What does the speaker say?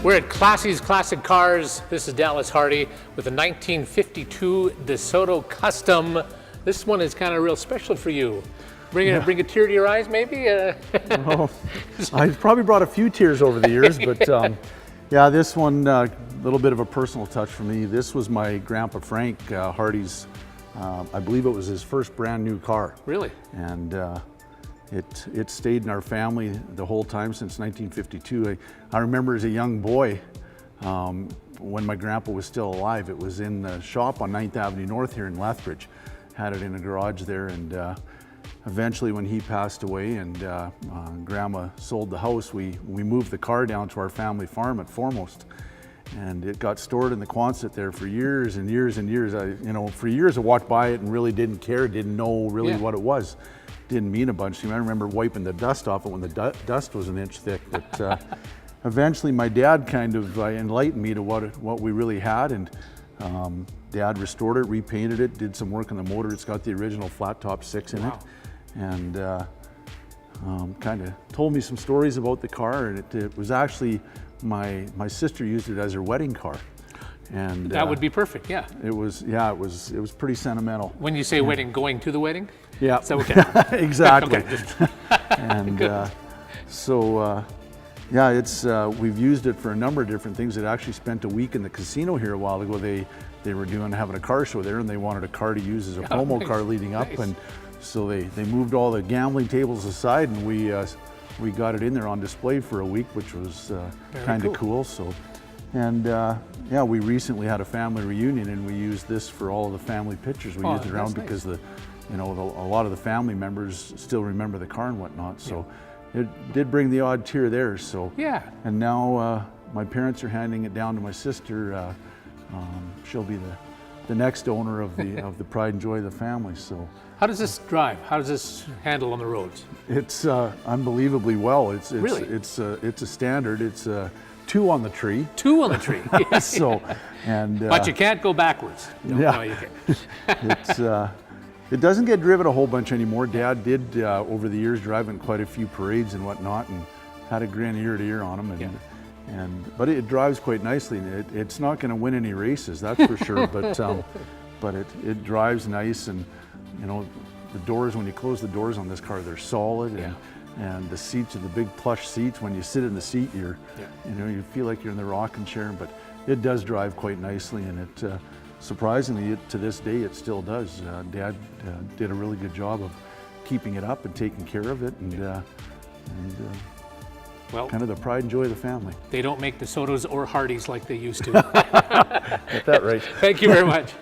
We're at Klassy's Classic Cars. This is Dallas Harty with a 1952 Desoto Custom. This one is kind of real special for you. Bring a tear to your eyes, maybe? Oh, I've probably brought a few tears over the years, but yeah, this one, a little bit of a personal touch for me. This was my grandpa Frank Harty's, I believe it was his first brand new car. Really? And it stayed in our family the whole time since 1952. I remember as a young boy, when my grandpa was still alive, it was in the shop on 9th Avenue North here in Lethbridge. Had it in a garage there, and eventually when he passed away and Grandma sold the house, we moved the car down to our family farm at Foremost. And it got stored in the Quonset there for years and years and years. For years I walked by it and really didn't care, didn't know really what it was. Didn't mean a bunch to me. I remember wiping the dust off it when the dust was an inch thick. But eventually my dad kind of enlightened me to what we really had, and Dad restored it, repainted it, did some work on the motor. It's got the original flat top 6 in it, and kind of told me some stories about the car. And it was actually my sister used it as her wedding car. And that would be perfect, yeah. It was pretty sentimental. When you say wedding, going to the wedding? Yeah. Is that okay? Exactly. Okay. And yeah, we've used it for a number of different things. It actually spent a week in the casino here a while ago. They were having a car show there, and they wanted a car to use as a promo car leading up, and so they moved all the gambling tables aside, and we got it in there on display for a week, which was kind of cool. So, and yeah, we recently had a family reunion, and we used this for all of the family pictures. We used it around because a lot of the family members still remember the car and whatnot. So it did bring the odd tear there. So yeah. And now my parents are handing it down to my sister. She'll be the next owner of the pride and joy of the family. So how does this drive? How does this handle on the roads? It's unbelievably well. It's a standard. It's 2 on the tree. 2 on the tree. Yes. So, and but you can't go backwards. No, you can't. It doesn't get driven a whole bunch anymore. Dad did over the years drive in quite a few parades and whatnot, and had a grin ear to ear on him. But it drives quite nicely. It's not going to win any races, that's for sure. But it drives nice, and the doors, when you close the doors on this car, they're solid, and the seats are the big plush seats. When you sit in the seat, you feel like you're in the rocking chair. But it does drive quite nicely, and it surprisingly, to this day, it still does. Dad did a really good job of keeping it up and taking care of it, well, kind of the pride and joy of the family. They don't make DeSotos or Hartys like they used to. Get that right. Thank you very much.